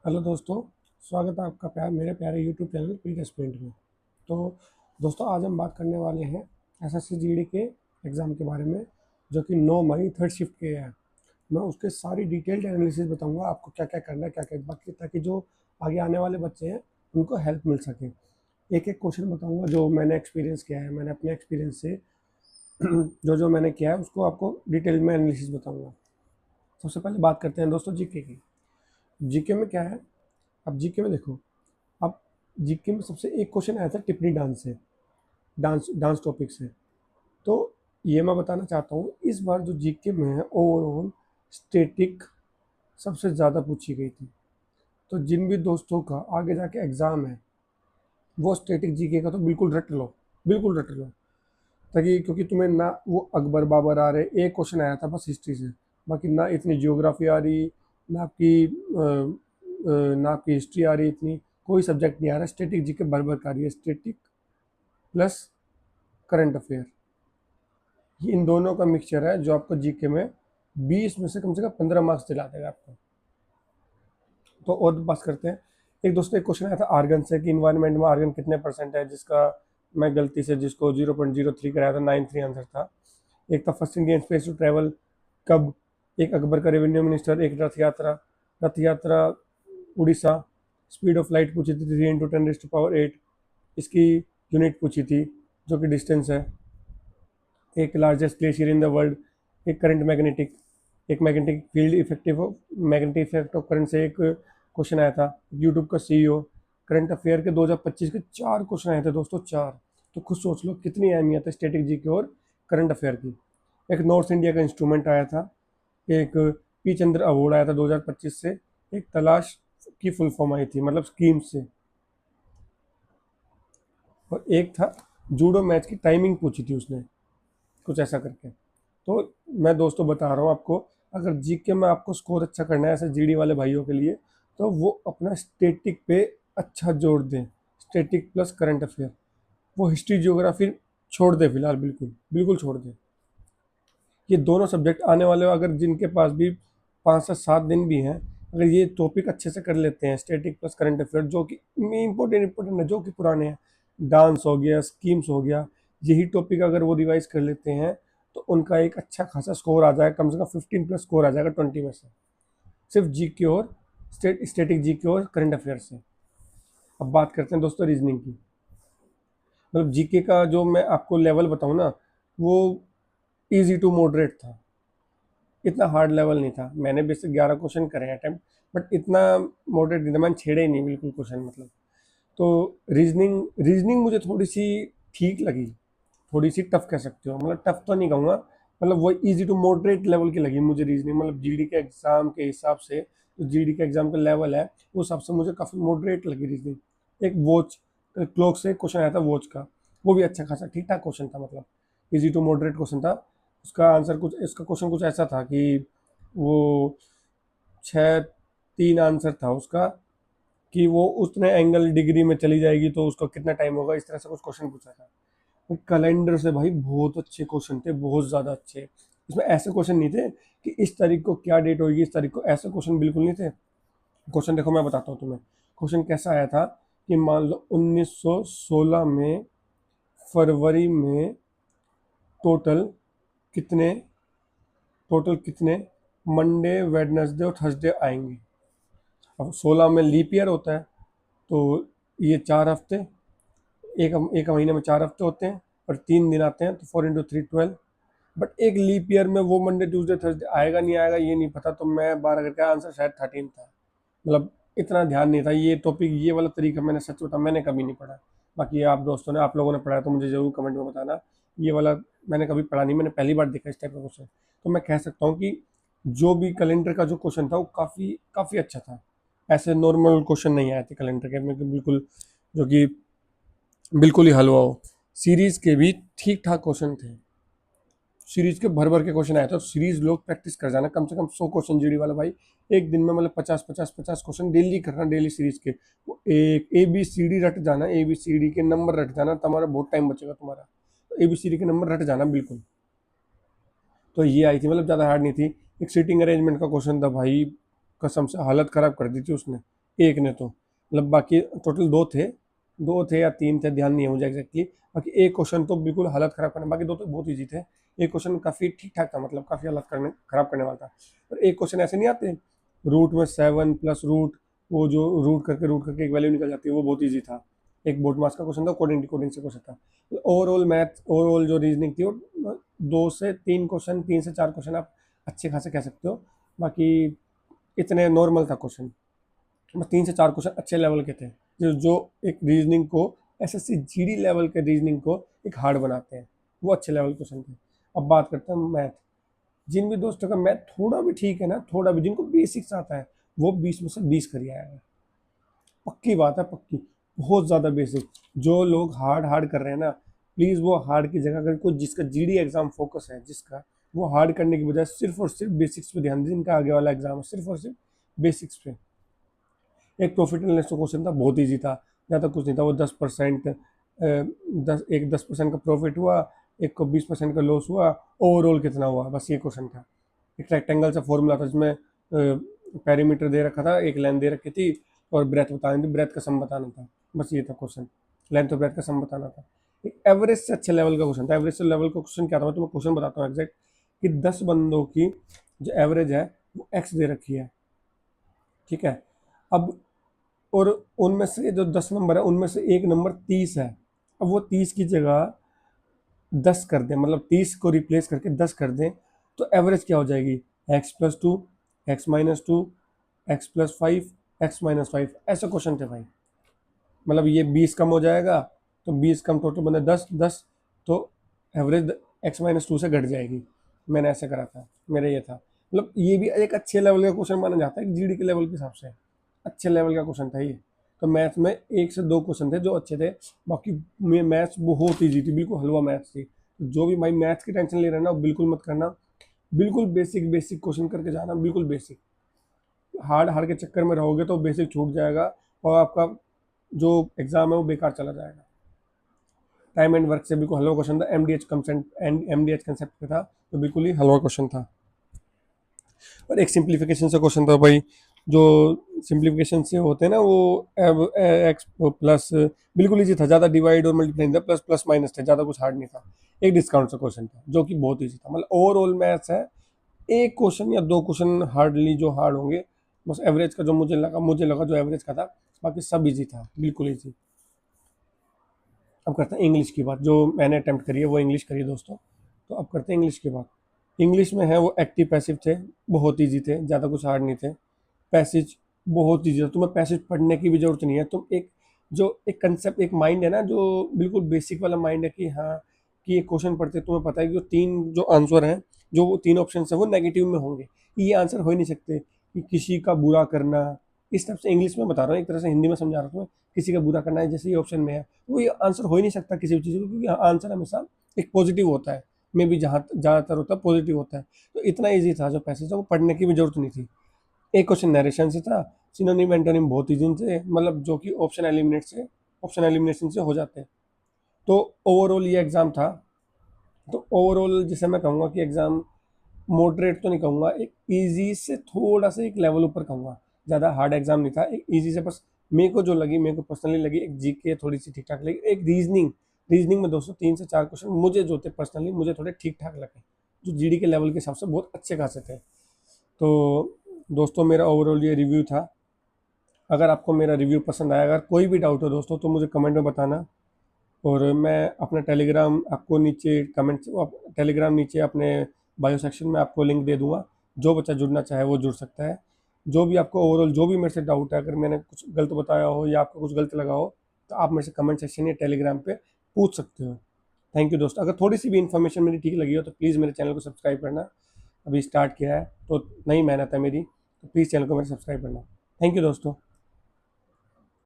Hello दोस्तों, स्वागत है आपका मेरे प्यारे यूट्यूब चैनल पीट स्प्रिंट में। तो दोस्तों, आज हम बात करने वाले हैं एसएससी जीडी के एग्ज़ाम के बारे में, जो कि 9 मई थर्ड शिफ्ट के है। मैं उसके सारी डिटेल्ड एनालिसिस बताऊंगा आपको, क्या क्या करना है, क्या क्या बाकी, ताकि जो आगे आने वाले बच्चे हैं उनको हेल्प मिल सके। एक एक क्वेश्चन बताऊंगा जो मैंने एक्सपीरियंस किया है, मैंने अपने एक्सपीरियंस से जो जो मैंने किया है उसको आपको डिटेल में एनालिसिस बताऊँगा। सबसे पहले बात करते हैं दोस्तों जीके की। जीके में क्या है, अब जीके में देखो, अब जीके में सबसे एक क्वेश्चन आया था टिप्पणी डांस से, डांस डांस टॉपिक से। तो ये मैं बताना चाहता हूँ, इस बार जो जीके में है ओवरऑल स्टैटिक सबसे ज़्यादा पूछी गई थी। तो जिन भी दोस्तों का आगे जाके एग्ज़ाम है वो स्टैटिक जीके का तो बिल्कुल रट लो, बिल्कुल रट लो, ताकि क्योंकि तुम्हें ना वो अकबर बाबर आ रहे, एक क्वेश्चन आया था बस हिस्ट्री से, बाकी ना इतनी जियोग्राफी आ रही, ना आपकी ना आपकी हिस्ट्री आ रही, इतनी कोई सब्जेक्ट नहीं आ रहा। स्टैटिक जीके भर भर का आ रही है, स्टैटिक प्लस करंट अफेयर, ये इन दोनों का मिक्सचर है जो आपको जीके में 20 में से कम 15 मार्क्स दिला देगा आपको। तो और बात करते हैं। एक दोस्तों एक क्वेश्चन आया था आर्गन से कि इन्वायरमेंट में आर्गन कितने परसेंट है, जिसका मैं गलती से जिसको 0.03 कराया था, 93 आंसर था। एक था first Indian space to travel कब, एक अकबर का रेवेन्यू मिनिस्टर, एक रथ यात्रा उड़ीसा, स्पीड ऑफ लाइट पूछी थी 3 × 10⁻⁸, इसकी यूनिट पूछी थी जो कि डिस्टेंस है, एक largest glacier in the world, एक करंट मैग्नेटिक, एक magnetic field magnetic effect of current से एक क्वेश्चन आया था, यूट्यूब का सीईओ। करंट अफेयर के 2025 के 4 क्वेश्चन आए थे दोस्तों, 4। तो खुद सोच लो कितनी अहमियत है स्टैटिक जी की और करंट अफेयर की। एक नॉर्थ इंडिया का इंस्ट्रूमेंट आया था, एक पी चंद्र अवार्ड आया था 2025 से, एक तलाश की फुल फॉर्म आई थी मतलब स्कीम से, और एक था जूडो मैच की टाइमिंग पूछी थी उसने, कुछ ऐसा करके। तो मैं दोस्तों बता रहा हूँ आपको, अगर जीके में आपको स्कोर अच्छा करना है ऐसे जीडी वाले भाइयों के लिए, तो वो अपना स्टैटिक पे अच्छा जोर दें, स्टैटिक प्लस करंट अफेयर। वो हिस्ट्री जियोग्राफी छोड़ दे फिलहाल, बिल्कुल बिल्कुल छोड़ दे। ये दोनों सब्जेक्ट आने वाले, अगर जिनके पास भी 5 से 7 दिन भी हैं, अगर ये टॉपिक अच्छे से कर लेते हैं, स्टैटिक प्लस करंट अफेयर जो कि इंपॉर्टेंट है, जो कि पुराने हैं, डांस हो गया, स्कीम्स हो गया, यही टॉपिक अगर वो रिवाइज कर लेते हैं तो उनका एक अच्छा खासा स्कोर आ जाएगा, कम से कम 15 प्लस स्कोर आ जाएगा 20 में से, सिर्फ जी के और स्टैटिक जी के और करंट अफेयर से। अब बात करते हैं दोस्तों रीजनिंग की। मतलब जीके का जो मैं आपको लेवल बताऊँ ना, वो इजी टू मॉडरेट था, इतना हार्ड लेवल नहीं था। मैंने बेसिक 11 क्वेश्चन करे हैं अटेम्प्ट, बट इतना मॉडरेट नहीं था, मैंने छेड़े ही नहीं बिल्कुल क्वेश्चन मतलब। तो रीजनिंग रीजनिंग मुझे थोड़ी सी ठीक लगी, थोड़ी सी टफ कह सकते हो, मतलब टफ तो नहीं कहूँगा, मतलब वो इजी टू मॉडरेट लेवल की लगी मुझे रीजनिंग। मतलब जीडी के एग्जाम के हिसाब से, तो जीडी के एग्जाम का लेवल है उस हिसाब से मुझे काफ़ी मॉडरेट लगी रीजनिंग। एक वॉच क्लॉक से क्वेश्चन आया था वॉच का, वो भी अच्छा खासा ठीक ठाक क्वेश्चन था, मतलब इजी टू मॉडरेट क्वेश्चन था। उसका आंसर कुछ, इसका क्वेश्चन कुछ ऐसा था कि वो 6 3 आंसर था उसका, कि वो उतने एंगल डिग्री में चली जाएगी तो उसका कितना टाइम होगा, इस तरह से कुछ क्वेश्चन पूछा था। कैलेंडर से भाई बहुत अच्छे क्वेश्चन थे, बहुत ज़्यादा अच्छे। इसमें ऐसे क्वेश्चन नहीं थे कि इस तारीख को क्या डेट होगी, इस तारीख को, ऐसे क्वेश्चन बिल्कुल नहीं थे। क्वेश्चन देखो मैं बताता हूँ तुम्हें, क्वेश्चन कैसा आया था कि मान लो 1916 में फरवरी में टोटल कितने टोटल कितने मंडे वेडनेसडे और थर्सडे आएंगे। अब 16 में लीप ईयर होता है, तो ये 4 हफ्ते, एक एक महीने में 4 हफ्ते होते हैं और 3 दिन आते हैं, तो 4 × 3 12। बट एक लीप ईयर में वो मंडे ट्यूसडे थर्सडे आएगा नहीं आएगा ये नहीं पता, तो मैं 12 करके आंसर शायद 13 था। मतलब इतना ध्यान नहीं था ये टॉपिक, ये वाला तरीका मैंने सच बता मैंने कभी नहीं पढ़ा। बाकी आप दोस्तों ने, आप लोगों ने पढ़ा है तो मुझे जरूर कमेंट में बताना। ये वाला मैंने कभी पढ़ा नहीं, मैंने पहली बार देखा इस टाइप का क्वेश्चन। तो मैं कह सकता हूँ कि जो भी कैलेंडर का जो क्वेश्चन था वो काफ़ी काफ़ी अच्छा था। ऐसे नॉर्मल क्वेश्चन नहीं आए थे कैलेंडर के में कि बिल्कुल, जो कि बिल्कुल ही हलवा हो। सीरीज के भी ठीक ठाक क्वेश्चन थे, सीरीज के भर भर के क्वेश्चन आए थे। और सीरीज लोग प्रैक्टिस कर जाना, कम से कम 100 क्वेश्चन जीडी वाला भाई, एक दिन में मतलब 50 क्वेश्चन डेली करना, डेली सीरीज के। वो एक ए बी सी डी रट जाना, ए बी सी डी के नंबर रट जाना, तुम्हारा बहुत टाइम बचेगा तुम्हारा। तो ए बी सी डी के नंबर रट जाना बिल्कुल। तो ये आई थी, मतलब ज़्यादा हार्ड नहीं थी। एक सीटिंग अरेंजमेंट का क्वेश्चन था भाई, कसम से हालत ख़राब कर दी थी उसने, एक ने तो मतलब बाकी टोटल दो थे या तीन थे, ध्यान नहीं है मुझे एग्जैक्टली। बाकी एक क्वेश्चन तो बिल्कुल हालत ख़राब करने, बाकी दो तो बहुत ईजी थे। एक क्वेश्चन काफ़ी ठीक ठाक था, मतलब काफ़ी हालत ख़राब करने वाला था। और एक क्वेश्चन ऐसे नहीं आते, रूट में 7 प्लस रूट, वो जो रूट करके एक वैल्यू निकल जाती है, वो बहुत ईजी था। एक बोर्ड मास का क्वेश्चन था, कोडिंग डिकोडिंग से क्वेश्चन था। ओवरऑल जो रीजनिंग थी वो 2 से 3 क्वेश्चन, 3 से 4 क्वेश्चन आप अच्छे खासे कह सकते हो। बाकी इतने नॉर्मल था क्वेश्चन, बस 3 से 4 क्वेश्चन अच्छे लेवल के थे, जो एक रीजनिंग को, एसएससी जीडी लेवल के रीजनिंग को एक हार्ड बनाते हैं, वो अच्छे लेवल क्वेश्चन थे। अब बात करते हैं मैथ। जिन भी दोस्तों का मैथ थोड़ा भी ठीक है ना, थोड़ा भी जिनको बेसिक्स आता है, वो 20 में से 20 कर आएगा। पक्की बात है, पक्की, बहुत ज़्यादा बेसिक। जो लोग हार्ड हार्ड कर रहे हैं ना, प्लीज़ वो हार्ड की जगह, अगर कोई जिसका जीडी एग्जाम फोकस है, जिसका, वो हार्ड करने की बजाय सिर्फ और सिर्फ बेसिक्स पे ध्यान दें। जिनका आगे वाला एग्जाम है सिर्फ और सिर्फ बेसिक्स पे। एक प्रॉफिट एंड लॉस का क्वेश्चन था, बहुत ईजी था, ज़्यादा कुछ नहीं था। वो 10%, 10% का प्रॉफिट हुआ, एक को 20% का लॉस हुआ, ओवरऑल कितना हुआ, बस ये क्वेश्चन था। एक रेक्टेंगल सा फॉर्मूला था जिसमें पेरीमीटर दे रखा था, एक लेंथ दे रखी थी और ब्रेथ बतानी थी, ब्रेथ का सम बताना था, बस ये था क्वेश्चन। लेंथ और ब्रेथ का सम बताना था। एक एवरेज से अच्छे लेवल का क्वेश्चन था। एवरेज से लेवल का क्वेश्चन क्या था, मैं तुम्हें क्वेश्चन बताता हूँ एग्जैक्ट, कि 10 बंदों की जो एवरेज है वो एक्स दे रखी है, ठीक है। अब और उनमें से जो 10 नंबर है, उनमें से एक नंबर 30 है। अब वो 30 की जगह 10 कर दें, मतलब 30 को रिप्लेस करके 10 कर दें, तो एवरेज क्या हो जाएगी, x+2, x-2, x+5, x-5। ऐसे क्वेश्चन थे भाई। मतलब ये 20 कम हो जाएगा, तो 20 कम टोटल बने 10, 10, तो एवरेज x-2 से घट जाएगी। मैंने ऐसे करा था, मेरा ये था। मतलब ये भी एक अच्छे लेवल का क्वेश्चन माना जाता है, जीडी के लेवल के हिसाब से अच्छे लेवल का क्वेश्चन था ये। तो मैथ्स में 1 से 2 क्वेश्चन थे जो अच्छे थे, बाकी में मैथ्स बहुत ईजी थी, बिल्कुल हलवा मैथ्स थी। तो जो भी भाई मैथ्स की टेंशन ले रहे हैं ना, बिल्कुल मत करना। बिल्कुल बेसिक बेसिक क्वेश्चन करके जाना, बिल्कुल बेसिक। हार्ड हार्ड के चक्कर में रहोगे तो बेसिक छूट जाएगा और आपका जो एग्ज़ाम है वो बेकार चला जाएगा। टाइम एंड वर्क से बिल्कुल हलवा क्वेश्चन था, एमडीएच कंसेप्ट पे था, तो बिल्कुल ही हलवा क्वेश्चन था। और एक सिंप्लीफिकेशन से क्वेश्चन था भाई, जो सिंप्लीफिकेशन से होते हैं ना, वो एक्स प्लस, बिल्कुल ईजी था, ज़्यादा डिवाइड और मल्टीप्लाई नहीं था, प्लस प्लस माइनस थे, ज़्यादा कुछ हार्ड नहीं था। एक डिस्काउंट से क्वेश्चन था जो कि बहुत ईजी था। मतलब ओवरऑल मैथ्स है, एक क्वेश्चन या 2 क्वेश्चन हार्डली जो हार्ड होंगे, बस एवरेज का जो मुझे लगा जो एवरेज का था, बाकी सब ईजी था, बिल्कुल ईजी। अब करते हैं इंग्लिश की बात, जो मैंने अटैम्प्ट करी है वो इंग्लिश करी है दोस्तों। तो अब करते हैं इंग्लिश की बात। इंग्लिश में है वो एक्टिव पैसिव थे, बहुत ईजी थे, ज़्यादा कुछ हार्ड नहीं थे। पैसेज बहुत ईजी था, तुम्हें पैसेज पढ़ने की भी जरूरत नहीं है। तुम एक, जो एक कंसेप्ट, एक माइंड है ना, जो बिल्कुल बेसिक वाला माइंड है, कि हाँ, कि ये क्वेश्चन पढ़ते तुम्हें पता है कि जो तीन जो आंसर हैं, जो वो तीन ऑप्शन है वो नेगेटिव में होंगे, ये आंसर हो ही नहीं सकते। कि किसी का बुरा करना, इस टाइप से इंग्लिश में बता रहा हूँ, एक तरह से हिंदी में समझा रहा हूँ तुम्हें। किसी का बुरा करना है, जैसे ये ऑप्शन में है, वो ये आंसर हो ही नहीं सकता किसी भी चीज़ का, क्योंकि आंसर हमेशा एक पॉजिटिव होता है, मे भी जहाँ ज़्यादातर होता है पॉजिटिव होता है। तो इतना ईजी था जो पैसेज था, वो पढ़ने की भी जरूरत नहीं थी। एक क्वेश्चन नरेशन से था। सिनोनिम एंटोनिम बहुत ईजी से, मतलब जो कि ऑप्शन एलिमिनेशन से हो जाते हैं। तो ओवरऑल ये एग्ज़ाम था। तो ओवरऑल जैसे मैं कहूँगा कि एग्ज़ाम मॉडरेट तो नहीं कहूँगा, एक इजी से थोड़ा सा एक लेवल ऊपर कहूँगा। ज़्यादा हार्ड एग्ज़ाम नहीं था, एक इजी से, बस मेरे को पर्सनली लगी एक जीके थोड़ी सी ठीक ठाक लगी। एक रीजनिंग में दोस्तों 3 से 4 क्वेश्चन मुझे जो थे पर्सनली, मुझे थोड़े ठीक ठाक लगे, जो जीडी के लेवल के हिसाब से बहुत अच्छे खासे थे। तो दोस्तों मेरा ओवरऑल ये रिव्यू था। अगर आपको मेरा रिव्यू पसंद आया, अगर कोई भी डाउट हो दोस्तों, तो मुझे कमेंट में बताना। और मैं अपना टेलीग्राम आपको नीचे टेलीग्राम नीचे अपने बायो सेक्शन में आपको लिंक दे दूंगा। जो बच्चा जुड़ना चाहे वो जुड़ सकता है। जो भी आपको ओवरऑल जो भी मेरे से डाउट है, अगर मैंने कुछ गलत बताया हो या आपको कुछ गलत लगा हो, तो आप मेरे से कमेंट सेक्शन या टेलीग्राम पे पूछ सकते हो। थैंक यू दोस्तों। अगर थोड़ी सी भी इन्फॉर्मेशन मेरी ठीक लगी हो तो प्लीज़ मेरे चैनल को सब्सक्राइब करना। अभी स्टार्ट किया है तो नई मेहनत है मेरी, तो प्लीज़ चैनल को मेरे सब्सक्राइब करना। थैंक यू दोस्तों।